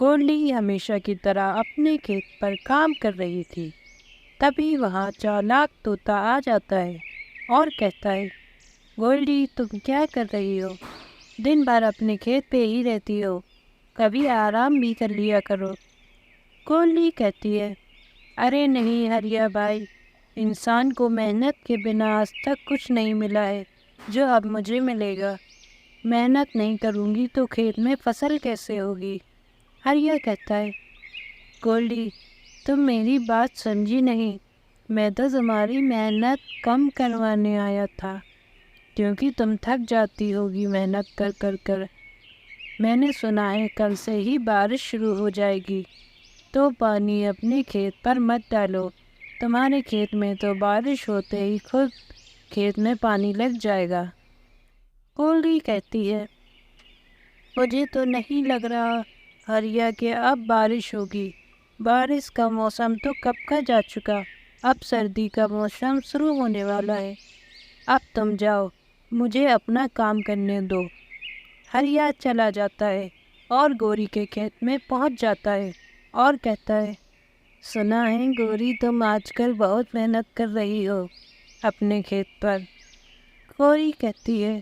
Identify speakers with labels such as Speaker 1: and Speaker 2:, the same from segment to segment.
Speaker 1: گولڈی ہمیشہ کی طرح اپنے کھیت پر کام کر رہی تھی۔ تبھی وہاں چالاک طوطا آ جاتا ہے اور کہتا ہے، گولڈی تم کیا کر رہی ہو؟ دن بھر اپنے کھیت پہ ہی رہتی ہو، کبھی آرام بھی کر لیا کرو۔ گولڈی کہتی ہے، ارے نہیں ہریا بھائی، انسان کو محنت کے بنا آج تک کچھ نہیں ملا ہے جو اب مجھے ملے گا۔ محنت نہیں کروں گی تو کھیت میں فصل کیسے ہوگی؟ ہریا کہتا ہے، گولڈی تم میری بات سمجھی نہیں، میں تو تمہاری محنت کم کروانے آیا تھا، کیونکہ تم تھک جاتی ہوگی محنت کر کر کر۔ میں نے سنا ہے کل سے ہی بارش شروع ہو جائے گی، تو پانی اپنے کھیت پر مت ڈالو، تمہارے کھیت میں تو بارش ہوتے ہی خود کھیت میں پانی لگ جائے گا۔ گولڈی کہتی ہے، مجھے تو نہیں لگ رہا ہریا کہ اب بارش ہوگی، بارش کا موسم تو کب کا جا چکا، اب سردی کا موسم شروع ہونے والا ہے۔ اب تم جاؤ، مجھے اپنا کام کرنے دو۔ ہریا چلا جاتا ہے اور گوری کے کھیت میں پہنچ جاتا ہے اور کہتا ہے، سنا ہے گوری تم آج کل بہت محنت کر رہی ہو اپنے کھیت پر۔ گوری کہتی ہے،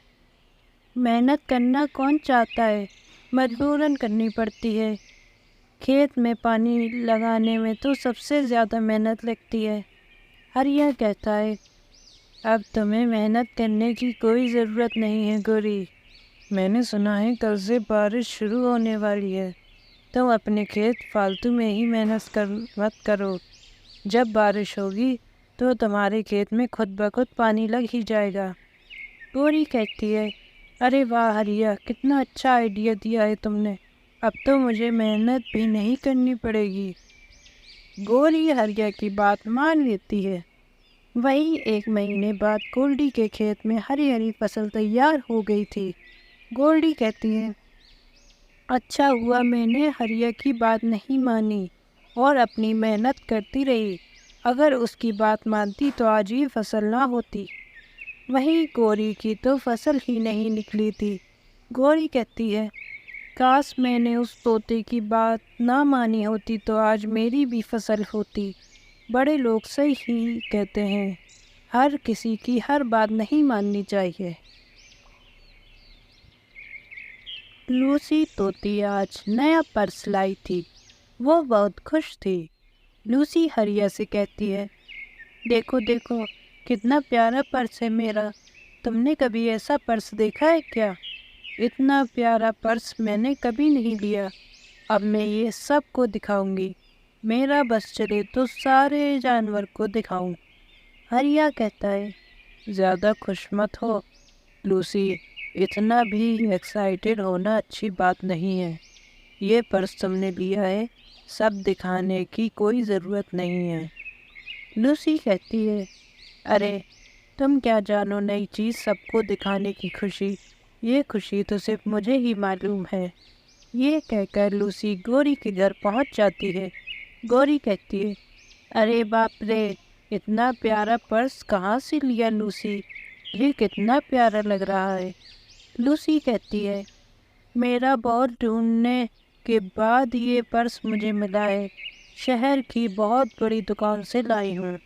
Speaker 1: محنت کرنا کون چاہتا ہے، مجبوراً کرنی پڑتی ہے، کھیت میں پانی لگانے میں تو سب سے زیادہ محنت لگتی ہے۔ ہریا کہتا ہے، اب تمہیں محنت کرنے کی کوئی ضرورت نہیں ہے گوری، میں نے سنا ہے کل سے بارش شروع ہونے والی ہے، تم اپنے کھیت فالتو میں ہی محنت مت کرو، جب بارش ہوگی تو تمہارے کھیت میں خود بخود پانی لگ ہی جائے گا۔ گوری کہتی ہے، ارے واہ ہریا، کتنا اچھا آئیڈیا دیا ہے تم نے، اب تو مجھے محنت بھی نہیں کرنی پڑے گی۔ گوری ہریا کی بات مان لیتی ہے۔ وہی ایک مہینے بعد گولڈی کے کھیت میں ہری ہری فصل تیار ہو گئی تھی۔ گولڈی کہتی ہے، اچھا ہوا میں نے ہریا کی بات نہیں مانی اور اپنی محنت کرتی رہی، اگر اس کی بات مانتی تو آج یہ فصل نہ ہوتی۔ وہیں گوری کی تو فصل ہی نہیں نکلی تھی۔ گوری کہتی ہے، کاش میں نے اس طوطے کی بات نہ مانی ہوتی تو آج میری بھی فصل ہوتی۔ بڑے لوگ صحیح کہتے ہیں، ہر کسی کی ہر بات نہیں ماننی چاہیے۔ لوسی طوطی آج نیا پرس لائی تھی، وہ بہت خوش تھی۔ لوسی ہریا سے کہتی ہے، دیکھو دیکھو کتنا پیارا پرس ہے میرا، تم نے کبھی ایسا پرس دیکھا ہے کیا؟ اتنا پیارا پرس میں نے کبھی نہیں لیا، اب میں یہ سب کو دکھاؤں گی، میرا بس چلے تو سارے جانور کو دکھاؤں۔ ہریا کہتا ہے، زیادہ خوش مت ہو لوسی، اتنا بھی ایکسائٹیڈ ہونا اچھی بات نہیں ہے، یہ پرس تم نے لیا ہے، سب دکھانے کی کوئی ضرورت نہیں ہے۔ لوسی کہتی ہے، ارے تم کیا جانو نئی چیز سب کو دکھانے کی خوشی، یہ خوشی تو صرف مجھے ہی معلوم ہے۔ یہ کہہ کر لوسی گوری کے گھر پہنچ جاتی ہے۔ گوری کہتی ہے، ارے باپ رے، اتنا پیارا پرس کہاں سے لیا لوسی، یہ کتنا پیارا لگ رہا ہے۔ لوسی کہتی ہے، میرا بہت ڈھونڈنے کے بعد یہ پرس مجھے ملا ہے، شہر کی بہت بڑی دکان سے لائی ہوں۔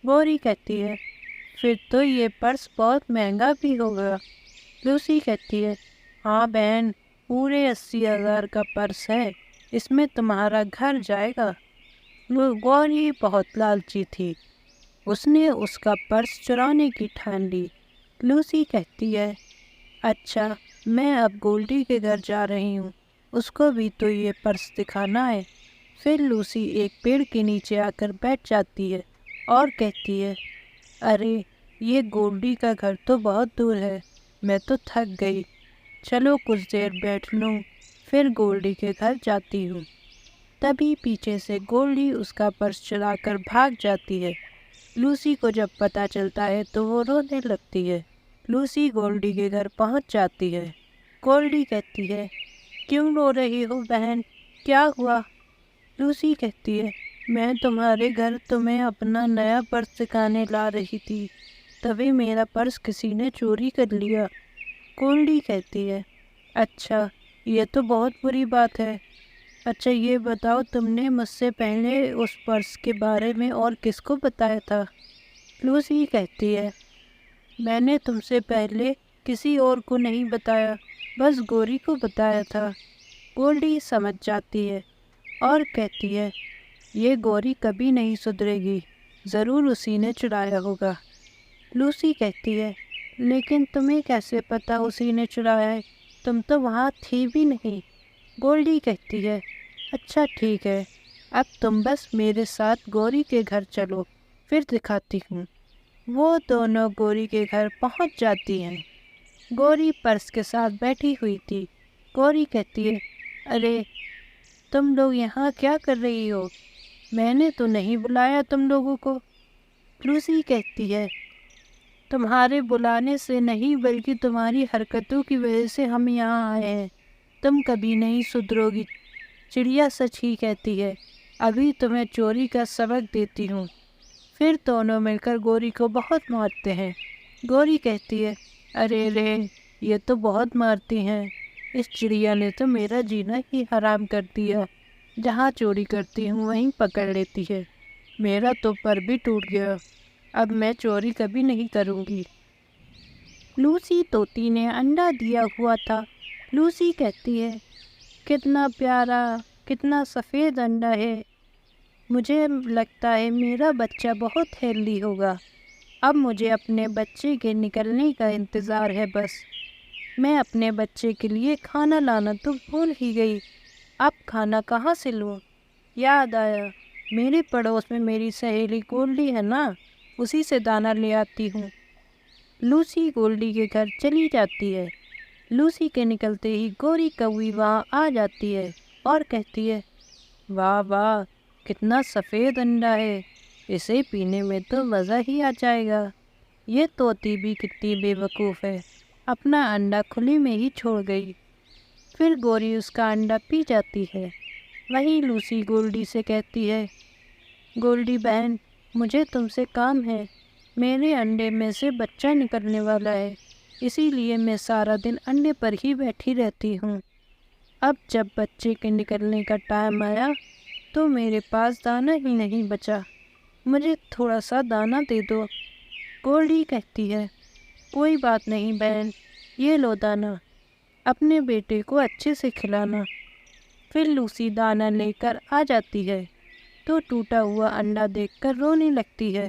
Speaker 1: گوری کہتی ہے، پھر تو یہ پرس بہت مہنگا بھی ہوگا۔ لوسی کہتی ہے، ہاں بہن، پورے 80,000 کا پرس ہے، اس میں تمہارا گھر جائے گا۔ گوری بہت لالچی تھی، اس نے اس کا پرس چرانے کی ٹھان لی۔ لوسی کہتی ہے، اچھا میں اب گولڈی کے گھر جا رہی ہوں، اس کو بھی تو یہ پرس دکھانا ہے۔ پھر لوسی ایک پیڑ کے نیچے آ کر بیٹھ جاتی ہے اور کہتی ہے، ارے یہ گولڈی کا گھر تو بہت دور ہے، میں تو تھک گئی، چلو کچھ دیر بیٹھ لوں، پھر گولڈی کے گھر جاتی ہوں۔ تبھی پیچھے سے گولڈی اس کا پرس چرا کر بھاگ جاتی ہے۔ لوسی کو جب پتہ چلتا ہے تو وہ رونے لگتی ہے۔ لوسی گولڈی کے گھر پہنچ جاتی ہے۔ گولڈی کہتی ہے، کیوں رو رہی ہو بہن، کیا ہوا؟ لوسی کہتی ہے، میں تمہارے گھر تمہیں اپنا نیا پرس دکھانے لا رہی تھی، تبھی میرا پرس کسی نے چوری کر لیا۔ گولڈی کہتی ہے، اچھا یہ تو بہت بری بات ہے، اچھا یہ بتاؤ تم نے مجھ سے پہلے اس پرس کے بارے میں اور کس کو بتایا تھا؟ لوسی کہتی ہے میں نے تم سے پہلے کسی اور کو نہیں بتایا، بس گوری کو بتایا تھا۔ گولڈی سمجھ جاتی ہے اور کہتی ہے یہ گوری کبھی نہیں سدھرے گی، ضرور اسی نے چرایا ہوگا۔ لوسی کہتی ہے لیکن تمہیں کیسے پتا اسی نے چرایا ہے؟ تم تو وہاں تھی بھی نہیں۔ گولڈی کہتی ہے اچھا ٹھیک ہے، اب تم بس میرے ساتھ گوری کے گھر چلو، پھر دکھاتی ہوں۔ وہ دونوں گوری کے گھر پہنچ جاتی ہیں۔ گوری پرس کے ساتھ بیٹھی ہوئی تھی۔ گوری کہتی ہے ارے تم لوگ یہاں کیا کر رہی ہو؟ میں نے تو نہیں بلایا تم لوگوں کو۔ لوسی کہتی ہے تمہارے بلانے سے نہیں بلکہ تمہاری حرکتوں کی وجہ سے ہم یہاں آئے ہیں۔ تم کبھی نہیں سدھرو گی۔ چڑیا سچ ہی کہتی ہے، ابھی تمہیں چوری کا سبق دیتی ہوں۔ پھر دونوں مل کر گوری کو بہت مارتے ہیں۔ گوری کہتی ہے ارے رے یہ تو بہت مارتی ہیں، اس چڑیا نے تو میرا جینا ہی حرام کر دیا، جہاں چوری کرتی ہوں وہیں پکڑ لیتی ہے، میرا تو پر بھی ٹوٹ گیا، اب میں چوری کبھی نہیں کروں گی۔ لوسی طوطی نے انڈا دیا ہوا تھا۔ لوسی کہتی ہے کتنا پیارا، کتنا سفید انڈا ہے، مجھے لگتا ہے میرا بچہ بہت ہیلدی ہوگا۔ اب مجھے اپنے بچے کے نکلنے کا انتظار ہے بس۔ میں اپنے بچے کے لیے کھانا لانا تو بھول ہی گئی، اب کھانا کہاں سے لوں؟ یاد آیا میرے پڑوس میں میری سہیلی گولڈی ہے نا، اسی سے دانا لے آتی ہوں۔ لوسی گولڈی کے گھر چلی جاتی ہے۔ لوسی کے نکلتے ہی گوری کوی وہاں آ جاتی ہے اور کہتی ہے واہ واہ کتنا سفید انڈا ہے، اسے پینے میں تو مزہ ہی آ جائے گا۔ یہ طوطی بھی کتنی بے وقوف ہے، اپنا انڈا کھلے میں ہی چھوڑ گئی۔ پھر گوری اس کا انڈا پی جاتی ہے۔ وہیں لوسی گولڈی سے کہتی ہے گولڈی بہن مجھے تم سے کام ہے، میرے انڈے میں سے بچہ نکلنے والا ہے، اسی لیے میں سارا دن انڈے پر ہی بیٹھی رہتی ہوں۔ اب جب بچے کے نکلنے کا ٹائم آیا تو میرے پاس دانا ہی نہیں بچا، مجھے تھوڑا سا دانا دے دو۔ گولڈی کہتی ہے کوئی بات نہیں بہن، یہ لو دانا، اپنے بیٹے کو اچھے سے کھلانا۔ پھر لوسی دانا لے کر آ جاتی ہے تو ٹوٹا ہوا انڈا دیکھ کر رونے لگتی ہے۔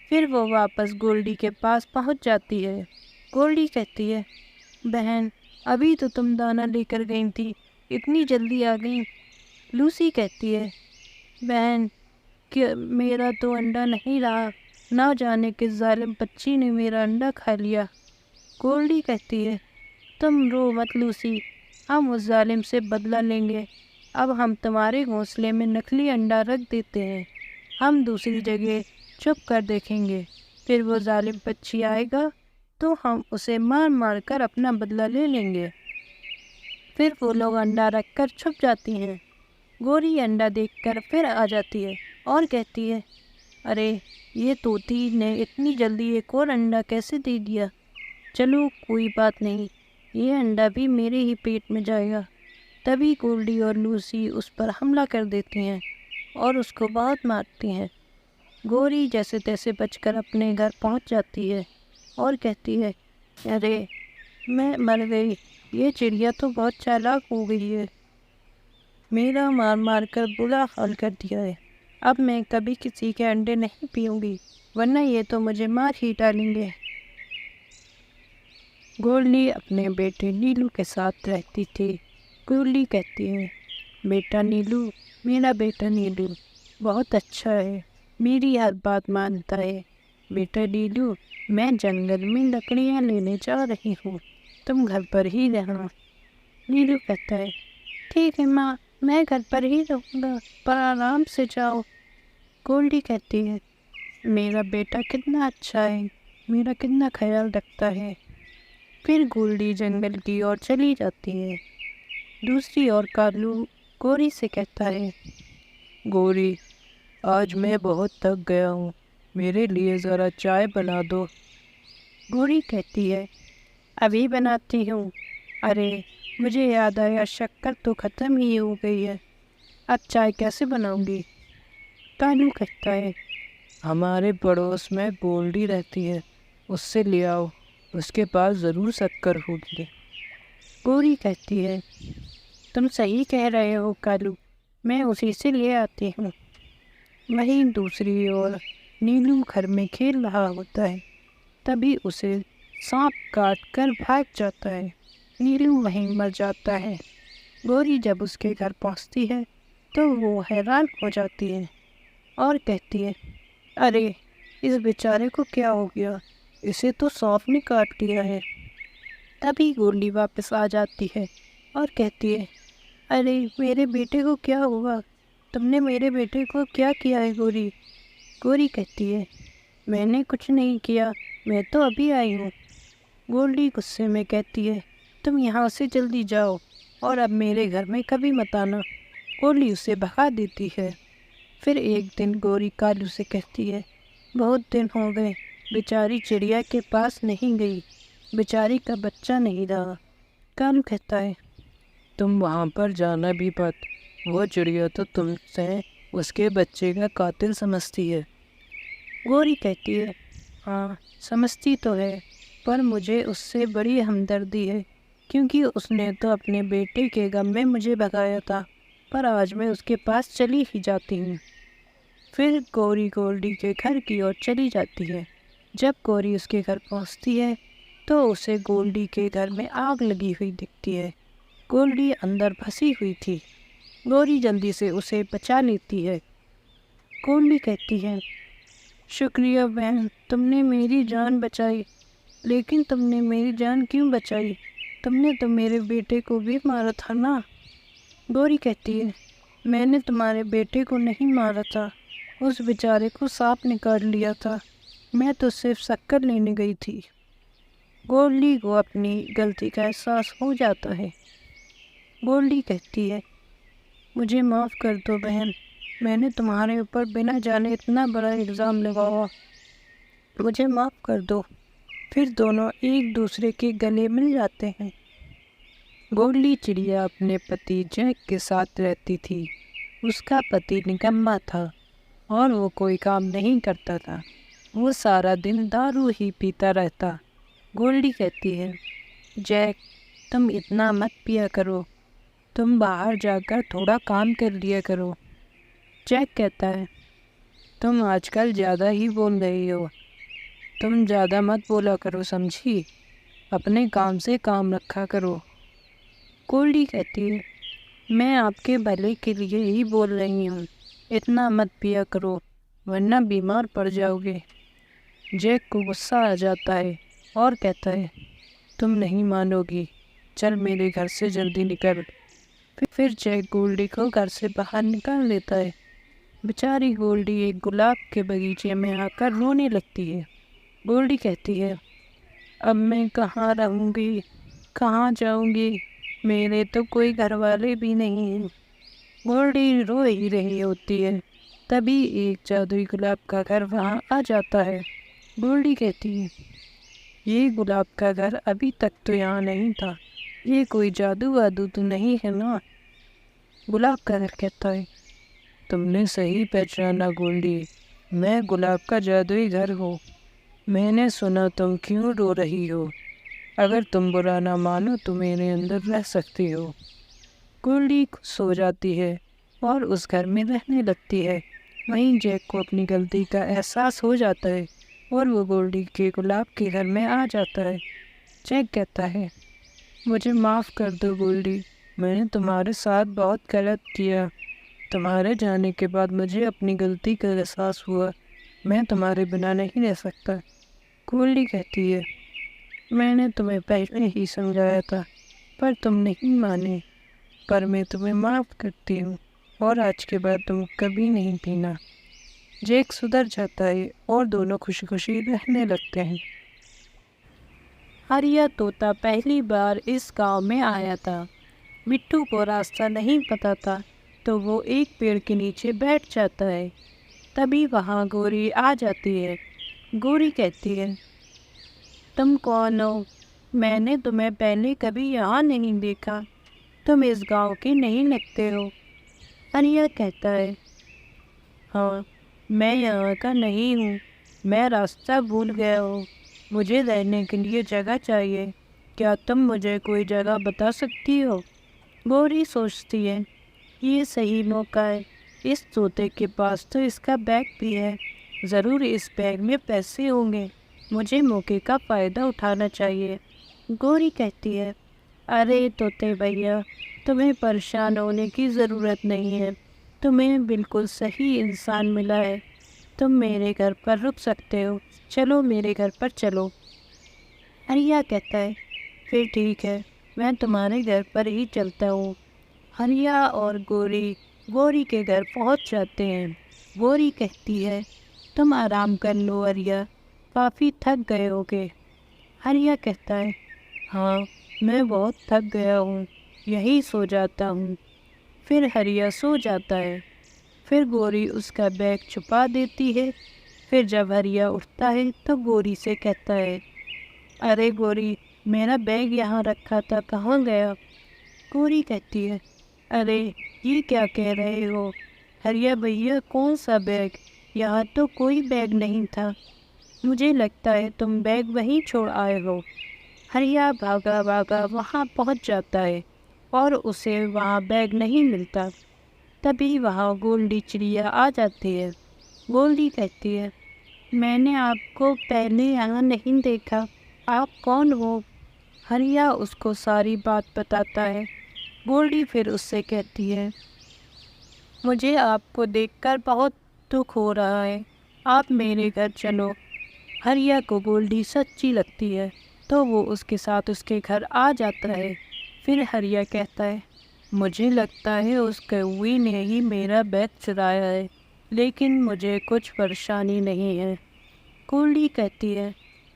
Speaker 1: پھر وہ واپس گولڈی کے پاس پہنچ جاتی ہے۔ گولڈی کہتی ہے بہن ابھی تو تم دانا لے کر گئی تھی، اتنی جلدی آ گئی۔ لوسی کہتی ہے بہن کہ میرا تو انڈا نہیں رہا، نہ جانے کس ظالم پچی نے میرا انڈا کھا لیا۔ گولڈی کہتی ہے تم رو مت لوسی، ہم اس ظالم سے بدلہ لیں گے، اب ہم تمہارے گھونسلے میں نکلی انڈا رکھ دیتے ہیں، ہم دوسری جگہ چھپ کر دیکھیں گے، پھر وہ ظالم پچی آئے گا تو ہم اسے مار مار کر اپنا بدلہ لے لیں گے۔ پھر وہ لوگ انڈا رکھ کر چھپ جاتی ہیں۔ گوری انڈا دیکھ کر پھر آ جاتی ہے اور کہتی ہے ارے یہ طوطی نے اتنی جلدی ایک اور انڈا کیسے دے دیا؟ چلو کوئی بات نہیں، یہ انڈا بھی میرے ہی پیٹ میں جائے گا۔ تبھی گولڈی اور لوسی اس پر حملہ کر دیتی ہیں اور اس کو بہت مارتی ہیں۔ گوری جیسے تیسے بچ کر اپنے گھر پہنچ جاتی ہے اور کہتی ہے ارے میں مر گئی، یہ چڑیا تو بہت چالاک ہو گئی ہے، میرا مار مار کر برا حال کر دیا ہے، اب میں کبھی کسی کے انڈے نہیں پیوں گی ورنہ یہ تو مجھے مار ہی ڈالیں گے۔ گولڈی اپنے بیٹے نیلو کے ساتھ رہتی تھی۔ گولڈی کہتی ہے بیٹا نیلو، میرا بیٹا نیلو بہت اچھا ہے، میری ہر بات مانتا ہے۔ بیٹا نیلو میں جنگل میں لکڑیاں لینے جا رہی ہوں، تم گھر پر ہی رہنا۔ نیلو کہتا ہے ٹھیک ہے ماں، میں گھر پر ہی رہوں گا، پر آرام سے جاؤ۔ گولڈی کہتی ہے میرا بیٹا کتنا اچھا ہے، میرا کتنا خیال رکھتا ہے۔ پھر گولڈی جنگل کی اور چلی جاتی ہے۔ دوسری اور کالو گوری سے کہتا ہے گوری آج میں بہت تھک گیا ہوں، میرے لیے ذرا چائے بنا دو۔ گوری کہتی ہے ابھی بناتی ہوں، ارے مجھے یاد آیا شکر تو ختم ہی ہو گئی ہے، اب چائے کیسے بناؤں گی؟ کالو کہتا ہے، ہمارے پڑوس میں گولڈی رہتی ہے، اس سے لے آؤ، اس کے پاس ضرور شکر ہوگی۔ گوری کہتی ہے، تم صحیح کہہ رہے ہو کالو، میں اسی سے لے آتی ہوں۔ وہیں دوسری اور نیلو گھر میں کھیل رہا ہوتا ہے، تبھی اسے سانپ کاٹ کر بھاگ جاتا ہے۔ نیلو وہیں مر جاتا ہے۔ گوری جب اس کے گھر پہنچتی ہے تو وہ حیران ہو جاتی ہے اور کہتی ہے، ارے اس بیچارے کو کیا ہو گیا، اسے تو سانپ نے کاٹ لیا ہے۔ تبھی گولڈی واپس آ جاتی ہے اور کہتی ہے، ارے میرے بیٹے کو کیا ہوا، تم نے میرے بیٹے کو کیا کیا ہے گوری؟ گوری کہتی ہے، میں نے کچھ نہیں کیا، میں تو ابھی آئی ہوں۔ گولڈی غصے میں کہتی ہے، تم یہاں سے جلدی جاؤ اور اب میرے گھر میں کبھی مت آنا۔ گولڈی اسے بھگا دیتی ہے۔ پھر ایک دن گوری کالو سے کہتی ہے، بہت دن ہو گئے بیچاری چڑیا کے پاس نہیں گئی، بیچاری کا بچہ نہیں رہا۔ کالو کہتا ہے، تم وہاں پر جانا بھی مت، وہ چڑیا تو تم سے اس کے بچے کا قاتل سمجھتی ہے۔ گوری کہتی ہے، ہاں سمجھتی تو ہے، پر مجھے اس سے بڑی ہمدردی ہے، کیونکہ اس نے تو اپنے بیٹے کے غم میں مجھے بھگایا تھا، پر آج میں اس کے پاس چلی ہی جاتی ہوں۔ پھر گوری گولڈی کے گھر کی اور چلی جاتی ہے۔ جب گوری اس کے گھر پہنچتی ہے تو اسے گولڈی کے گھر میں آگ لگی ہوئی دکھتی ہے۔ گولڈی اندر پھنسی ہوئی تھی۔ گوری جلدی سے اسے بچا لیتی ہے۔ گولڈی کہتی ہے، شکریہ بہن، تم نے میری جان بچائی، لیکن تم نے میری جان کیوں بچائی؟ تم نے تو میرے بیٹے کو بھی مارا تھا نا؟ گوری کہتی ہے، میں نے تمہارے بیٹے کو نہیں مارا تھا، اس بیچارے کو سانپ نے کاٹ لیا تھا، میں تو صرف شکر لینے گئی تھی۔ گولڈی کو اپنی غلطی کا احساس ہو جاتا ہے۔ گولڈی کہتی ہے، مجھے معاف کر دو بہن، میں نے تمہارے اوپر بنا جانے اتنا بڑا الزام لگایا، مجھے معاف کر دو۔ پھر دونوں ایک دوسرے کے گلے مل جاتے ہیں۔ گولڈی چڑیا اپنے پتی جیک کے ساتھ رہتی تھی۔ اس کا پتی نکما تھا اور وہ کوئی کام نہیں کرتا تھا، وہ سارا دن دارو ہی پیتا رہتا۔ گولڈی کہتی ہے، جیک تم اتنا مت پیا کرو، تم باہر جا کر تھوڑا کام کر لیا کرو۔ جیک کہتا ہے، تم آج کل زیادہ ہی بول رہی ہو، تم زیادہ مت بولا کرو سمجھی، اپنے کام سے کام رکھا کرو۔ گولڈی کہتی ہے، میں آپ کے بھلے کے لیے ہی بول رہی ہوں، اتنا مت پیا کرو ورنہ بیمار پڑ جاؤ گے۔ جیک کو غصہ آ جاتا ہے اور کہتا ہے، تم نہیں مانو گی، چل میرے گھر سے جلدی نکل۔ پھر جیک گولڈی کو گھر سے باہر نکال دیتا ہے۔ بیچاری گولڈی ایک گلاب کے باغیچے میں آ کر رونے لگتی ہے۔ گولڈی کہتی ہے، اب میں کہاں رہوں گی، کہاں جاؤں گی، میرے تو کوئی گھر والے بھی نہیں ہیں۔ گولڈی رو ہی رہی ہوتی ہے، تبھی ایک جادوئی گلاب کا گھر وہاں آ جاتا ہے۔ گولڈی کہتی ہے، یہ گلاب کا گھر ابھی تک تو یہاں نہیں تھا، یہ کوئی جادو وادو تو نہیں ہے نا؟ گلاب کا گھر کہتا ہے، تم نے صحیح پہچانا گولڈی، میں گلاب کا جادوئی گھر ہوں۔ میں نے سنا تم کیوں رو رہی ہو، اگر تم برا نہ مانو تو میرے اندر رہ سکتی ہو۔ گولڈی سو جاتی ہے اور اس گھر میں رہنے لگتی ہے۔ وہیں جیک کو اپنی غلطی کا احساس ہو جاتا ہے اور وہ گولڈی کے گلاب کے گھر میں آ جاتا ہے۔ جیک کہتا ہے، مجھے معاف کر دو گولڈی، میں نے تمہارے ساتھ بہت غلط کیا، تمہارے جانے کے بعد مجھے اپنی غلطی کا احساس ہوا، میں تمہارے بنا نہیں رہ سکتا۔ گولڈی کہتی ہے، میں نے تمہیں پہلے ہی سمجھایا تھا پر تم نہیں مانے، پر میں تمہیں معاف کرتی ہوں اور آج کے بعد تم کبھی نہیں پینا۔ جیک سدھر جاتا ہے اور دونوں خوشی خوشی رہنے لگتے ہیں۔ ہریا طوطا پہلی بار اس گاؤں میں آیا تھا۔ مٹھو کو راستہ نہیں پتا تھا تو وہ ایک پیڑ کے نیچے بیٹھ جاتا ہے۔ تبھی وہاں گوری آ جاتی ہے۔ گوری کہتی ہے، تم کون ہو؟ میں نے تمہیں پہلے کبھی یہاں نہیں دیکھا، تم اس گاؤں کے نہیں لگتے ہو۔ ہریا کہتا ہے، ہاں میں یہاں کا نہیں ہوں، میں راستہ بھول گیا ہوں، مجھے رہنے کے لیے جگہ چاہیے، کیا تم مجھے کوئی جگہ بتا سکتی ہو؟ گوری سوچتی ہے، یہ صحیح موقع ہے، اس طوطے کے پاس تو اس کا بیگ بھی ہے، ضرور اس بیگ میں پیسے ہوں گے، مجھے موقع کا فائدہ اٹھانا چاہیے۔ گوری کہتی ہے، ارے طوطے بھیا، تمہیں پریشان ہونے کی ضرورت نہیں ہے، تمہیں بالکل صحیح انسان ملا ہے، تم میرے گھر پر رک سکتے ہو، چلو میرے گھر پر چلو۔ ہریا کہتا ہے، پھر ٹھیک ہے، میں تمہارے گھر پر ہی چلتا ہوں۔ ہریا اور گوری کے گھر پہنچ جاتے ہیں۔ گوری کہتی ہے، تم آرام کر لو ہریا، کافی تھک گئے ہوگے۔ ہریا کہتا ہے، ہاں میں بہت تھک گیا ہوں، یہی سو جاتا ہوں۔ پھر ہریا سو جاتا ہے۔ پھر گوری اس کا بیگ چھپا دیتی ہے۔ پھر جب ہریا اٹھتا ہے تو گوری سے کہتا ہے، ارے گوری، میرا بیگ یہاں رکھا تھا، کہاں گیا؟ گوری کہتی ہے، ارے یہ کیا کہہ رہے ہو ہریا بھیا، کون سا بیگ؟ یہاں تو کوئی بیگ نہیں تھا، مجھے لگتا ہے تم بیگ وہیں چھوڑ آئے ہو۔ ہریا بھاگا بھاگا وہاں پہنچ جاتا ہے اور اسے وہاں بیگ نہیں ملتا۔ تبھی وہاں گولڈی چڑیا آ جاتی ہے۔ گولڈی کہتی ہے، میں نے آپ کو پہلے یہاں نہیں دیکھا، آپ کون ہو؟ ہریا اس کو ساری بات بتاتا ہے۔ گولڈی پھر اس سے کہتی ہے، مجھے آپ کو دیکھ کر بہت دکھ ہو رہا ہے، آپ میرے گھر چلو۔ ہریا کو گولڈی سچی لگتی ہے تو وہ اس کے ساتھ اس کے گھر آ جاتا ہے۔ پھر ہریا کہتا ہے، مجھے لگتا ہے اس کوئی نے ہی میرا بیگ چرایا ہے، لیکن مجھے کچھ پریشانی نہیں ہے۔ گولڈی کہتی ہے،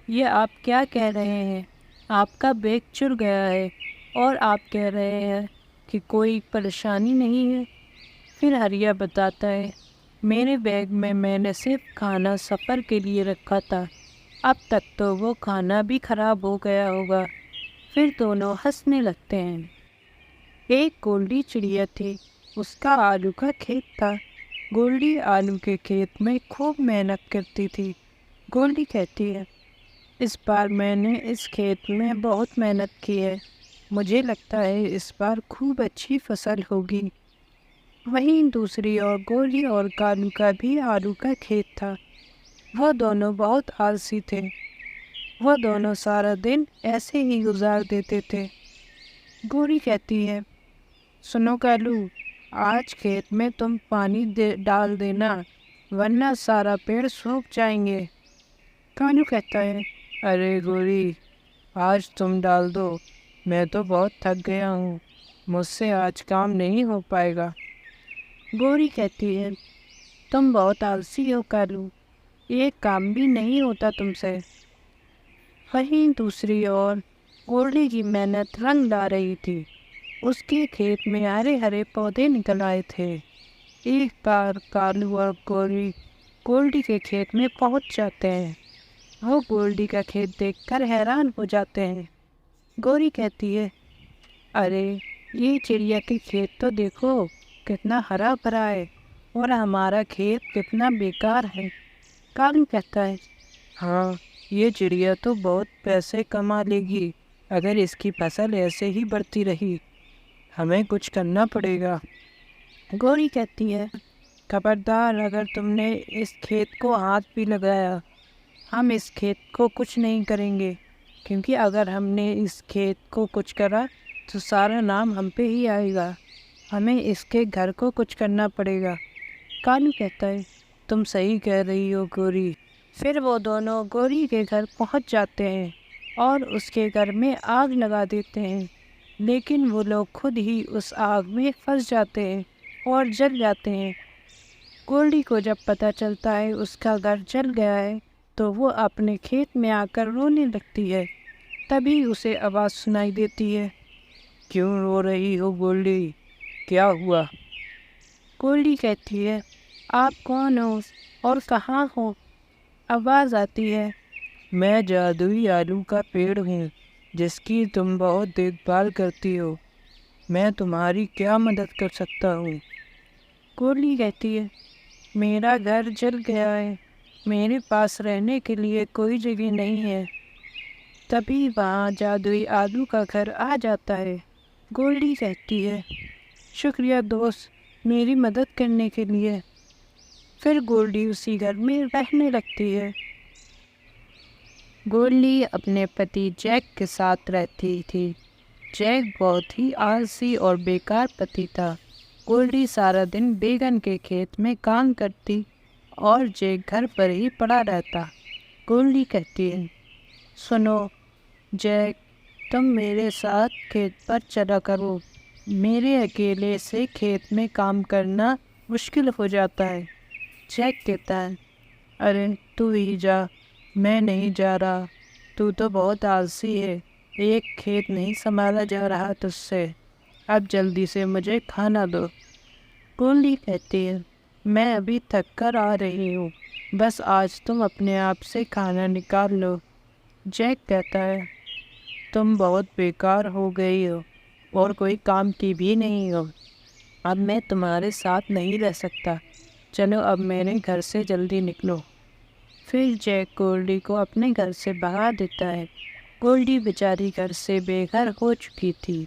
Speaker 1: یہ آپ کیا کہہ رہے ہیں؟ آپ کا بیگ چر گیا ہے اور آپ کہہ رہے ہیں کہ کوئی پریشانی نہیں ہے۔ پھر ہریا بتاتا ہے، میرے بیگ میں نے صرف کھانا سفر کے لیے رکھا تھا، اب تک تو وہ کھانا بھی خراب ہو گیا ہوگا۔ پھر دونوں ہنسنے لگتے ہیں۔ ایک گولڈی چڑیا تھی، اس کا آلو کا کھیت تھا۔ گولڈی آلو کے کھیت میں خوب محنت کرتی تھی۔ گولڈی کہتی ہے، اس بار میں نے اس کھیت میں بہت محنت کی ہے، مجھے لگتا ہے اس بار خوب اچھی فصل ہوگی۔ وہیں دوسری اور گولڈی اور کالو کا بھی آلو کا کھیت تھا۔ وہ دونوں بہت آلسی تھے، وہ دونوں سارا دن ایسے ہی گزار دیتے تھے۔ گوری کہتی ہے، سنو کالو، آج کھیت میں تم پانی ڈال دینا، ورنہ سارا پیڑ سوکھ جائیں گے۔ کالو کہتا ہے، ارے گوری، آج تم ڈال دو، میں تو بہت تھک گیا ہوں، مجھ سے آج کام نہیں ہو پائے گا۔ گوری کہتی ہے، تم بہت آلسی ہو کالو، ایک کام بھی نہیں ہوتا تم سے۔ وہیں دوسری اور گولڈی کی محنت رنگ لا رہی تھی، اس کے کھیت میں ہرے ہرے پودے نکل آئے تھے۔ ایک بار کالو اور گوری گولڈی کے کھیت میں پہنچ جاتے ہیں۔ وہ گولڈی کا کھیت دیکھ کر حیران ہو جاتے ہیں۔ گوری کہتی ہے، ارے یہ چڑیا کے کھیت تو دیکھو، کتنا ہرا بھرا ہے، اور ہمارا کھیت کتنا بیکار ہے۔ کالو کہتا ہے، ہاں یہ چڑیا تو بہت پیسے کما لے گی اگر اس کی فصل ایسے ہی بڑھتی رہی، ہمیں کچھ کرنا پڑے گا۔ گوری کہتی ہے، خبردار، اگر تم نے اس کھیت کو ہاتھ بھی لگایا، ہم اس کھیت کو کچھ نہیں کریں گے، کیونکہ اگر ہم نے اس کھیت کو کچھ کرا تو سارا نام ہم پہ ہی آئے گا، ہمیں اس کے گھر کو کچھ کرنا پڑے گا۔ کالو کہتا ہے، تم صحیح کہہ رہی ہو گوری۔ پھر وہ دونوں گوری کے گھر پہنچ جاتے ہیں اور اس کے گھر میں آگ لگا دیتے ہیں، لیکن وہ لوگ خود ہی اس آگ میں پھنس جاتے ہیں اور جل جاتے ہیں۔ گولڈی کو جب پتہ چلتا ہے اس کا گھر جل گیا ہے تو وہ اپنے کھیت میں آ کر رونے لگتی ہے۔ تبھی اسے آواز سنائی دیتی ہے، کیوں رو رہی ہو گولڈی، کیا ہوا؟ گولڈی کہتی ہے، آپ کون ہو اور کہاں ہو؟ آواز آتی ہے، میں جادوئی آلو کا پیڑ ہوں جس کی تم بہت دیکھ بھال کرتی ہو، میں تمہاری کیا مدد کر سکتا ہوں؟ گورلی کہتی ہے میرا گھر جل گیا ہے، میرے پاس رہنے کے لیے کوئی جگہ نہیں ہے۔ تبھی وہاں جادوئی آلو کا گھر آ جاتا ہے۔ گورلی کہتی ہے شکریہ دوست میری مدد کرنے کے لیے۔ پھر گورلی اسی گھر میں رہنے لگتی ہے۔ گورلی اپنے پتی جیک کے ساتھ رہتی تھی۔ جیک بہت ہی آلسی اور بیکار پتی تھا۔ گورلی سارا دن بیگن کے کھیت میں کام کرتی اور جیک گھر پر ہی پڑا رہتا۔ گورلی کہتی ہے سنو جیک، تم میرے ساتھ کھیت پر چلا کرو، میرے اکیلے سے کھیت میں کام کرنا مشکل ہو جاتا ہے۔ جیک کہتا ہے ارے تو ہی جا، میں نہیں جا رہا، تو بہت آلسی ہے، ایک کھیت نہیں سنبھالا جا رہا تجھ سے، اب جلدی سے مجھے کھانا دو۔ گورلی کہتی ہے میں ابھی تھک کر آ رہی ہوں، بس آج تم اپنے آپ سے کھانا نکال لو۔ جیک کہتا ہے تم بہت بیکار ہو گئی ہو اور کوئی کام کی بھی نہیں ہو، اب میں تمہارے ساتھ نہیں رہ سکتا، چلو اب میرے گھر سے جلدی نکلو۔ پھر جیک گورلی کو اپنے گھر سے بھگا دیتا ہے۔ گورلی بیچاری گھر سے بے گھر ہو چکی تھی،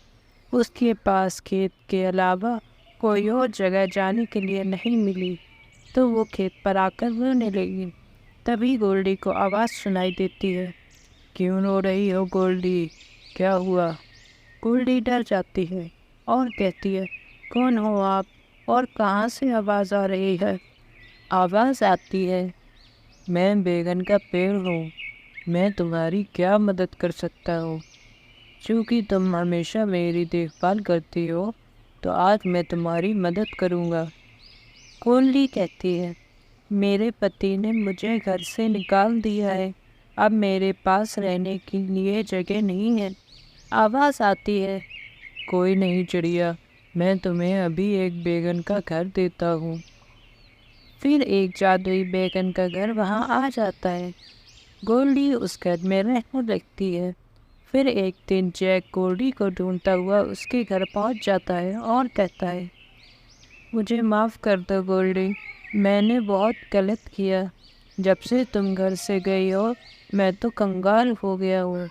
Speaker 1: اس کے پاس کھیت کے علاوہ کوئی اور جگہ جانے کے لیے نہیں ملی، تو وہ کھیت پر آ کر رونے لگی۔ تبھی گورلی کو آواز سنائی دیتی ہے کیوں رو رہی ہو گورلی، کیا ہوا؟ گورلی ڈر جاتی ہے اور کہتی ہے کون ہو آپ اور کہاں سے آواز آ رہی ہے؟ آواز آتی ہے میں بیگن کا پیڑ ہوں، میں تمہاری کیا مدد کر سکتا ہوں؟ چونکہ تم ہمیشہ میری دیکھ بھال کرتی ہو تو آج میں تمہاری مدد کروں گا۔ گورلی کہتی ہے میرے پتی نے مجھے گھر سے نکال دیا ہے، اب میرے پاس رہنے کے لیے جگہ نہیں ہے۔ آواز آتی ہے کوئی نہیں چڑیا، میں تمہیں ابھی ایک بیگن کا گھر دیتا ہوں۔ پھر ایک جادوئی بیگن کا گھر وہاں آ جاتا ہے۔ گورلی اس گھر میں رہنے لگتی ہے۔ پھر ایک دن جیک گورلی کو ڈھونڈتا ہوا اس کے گھر پہنچ جاتا ہے اور کہتا ہے مجھے معاف کر دو گورلی، میں نے بہت غلط کیا، جب سے تم گھر سے گئی ہو میں تو کنگال ہو گیا ہوں،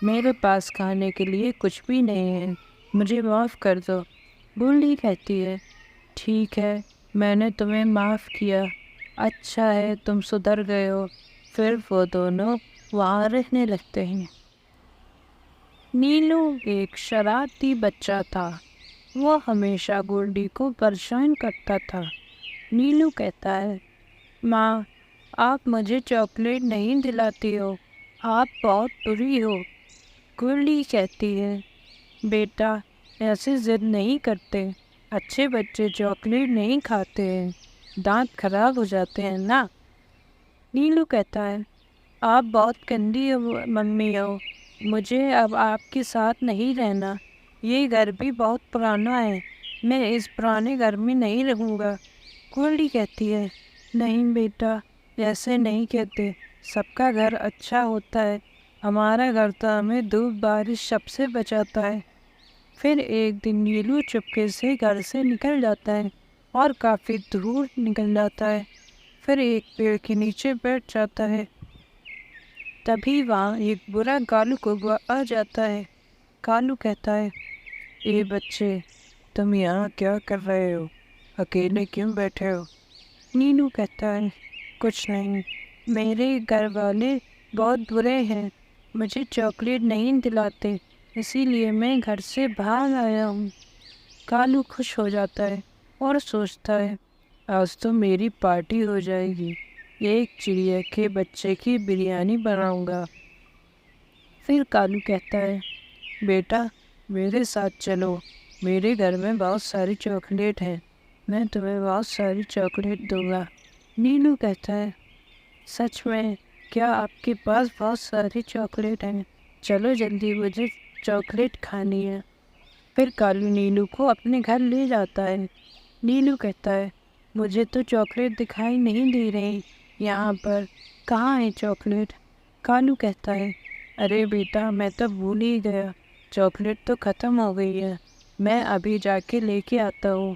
Speaker 1: میرے پاس کھانے کے لیے کچھ بھی نہیں ہے، مجھے معاف کر دو۔ گورلی کہتی ہے ٹھیک ہے میں نے تمہیں معاف کیا، اچھا ہے تم سدھر گئے ہو۔ پھر وہ دونوں وہاں رہنے لگتے ہیں۔ نیلو ایک شرارتی بچہ تھا، وہ ہمیشہ گورلی کو پریشان کرتا تھا۔ نیلو کہتا ہے ماں آپ مجھے چاکلیٹ نہیں دلاتی ہو، آپ بہت بری ہو۔ گورلی کہتی ہے بیٹا ایسے ضد نہیں کرتے، اچھے بچے چاکلیٹ نہیں کھاتے ہیں، دانت خراب ہو جاتے ہیں نا۔ نیلو کہتا ہے آپ بہت گندی ممی ہو، مجھے اب آپ کے ساتھ نہیں رہنا، یہ گھر بھی بہت پرانا ہے، میں اس پرانے گھر میں نہیں رہوں گا۔ گورلی کہتی ہے نہیں بیٹا ایسے نہیں کہتے، سب کا گھر اچھا ہوتا ہے، ہمارا گھر تو ہمیں دھوپ بارش سب سے بچاتا ہے۔ پھر ایک دن نیلو چپکے سے گھر سے نکل جاتا ہے اور کافی دور نکل جاتا ہے، پھر ایک پیڑ کے نیچے بیٹھ جاتا ہے۔ تبھی وہاں ایک برا کالو کوا آ جاتا ہے۔ کالو کہتا ہے اے بچے تم یہاں کیا کر رہے ہو، اکیلے کیوں بیٹھے ہو؟ نیلو کہتا ہے کچھ نہیں، میرے گھر والے بہت برے ہیں، مجھے چاکلیٹ نہیں دلاتے، اسی لیے میں گھر سے بھاگ آیا ہوں۔ کالو خوش ہو جاتا ہے اور سوچتا ہے آج تو میری پارٹی ہو جائے گی، ایک چڑیا کے بچے کی بریانی بناؤں گا۔ پھر کالو کہتا ہے بیٹا میرے ساتھ چلو، میرے گھر میں بہت ساری چاکلیٹ ہیں، میں تمہیں بہت ساری چاکلیٹ دوں گا۔ نیلو کہتا ہے سچ میں کیا آپ کے پاس بہت ساری چاکلیٹ ہیں؟ چلو جلدی مجھے چاکلیٹ کھانی ہے۔ پھر کالو نیلو کو اپنے گھر لے جاتا ہے۔ نیلو کہتا ہے مجھے تو چاکلیٹ دکھائی نہیں دے رہی یہاں پر، کہاں ہے چاکلیٹ؟ کالو کہتا ہے ارے بیٹا میں تو بھول ہی گیا، چاکلیٹ تو ختم ہو گئی ہے، میں ابھی جا کے لے کے آتا ہوں۔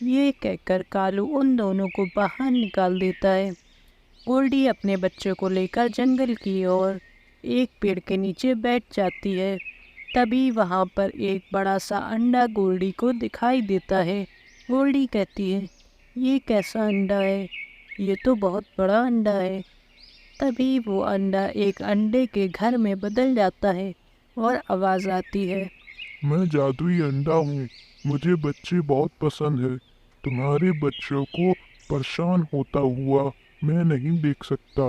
Speaker 1: یہ کہہ کر کالو ان دونوں کو باہر نکال دیتا ہے۔ گولڈی اپنے بچوں کو لے کر جنگل کی اور ایک پیڑ کے نیچے بیٹھ جاتی ہے۔ تبھی وہاں پر ایک بڑا سا انڈا گولڈی کو دکھائی دیتا ہے۔ گولڈی کہتی ہے، یہ کیسا انڈا ہے؟ یہ تو بہت بڑا انڈا ہے۔ تبھی وہ انڈا ایک انڈے کے گھر میں بدل جاتا ہے اور آواز آتی ہے،
Speaker 2: میں جادوئی انڈا ہوں، مجھے بچے بہت پسند ہے، تمہارے بچوں کو پریشان ہوتا ہوا میں نہیں دیکھ سکتا،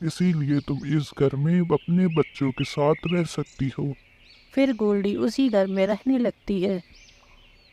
Speaker 2: اسی لیے تم اس گھر میں اپنے بچوں کے ساتھ رہ سکتی ہو۔
Speaker 1: پھر گولڈی اسی گھر میں رہنے لگتی ہے۔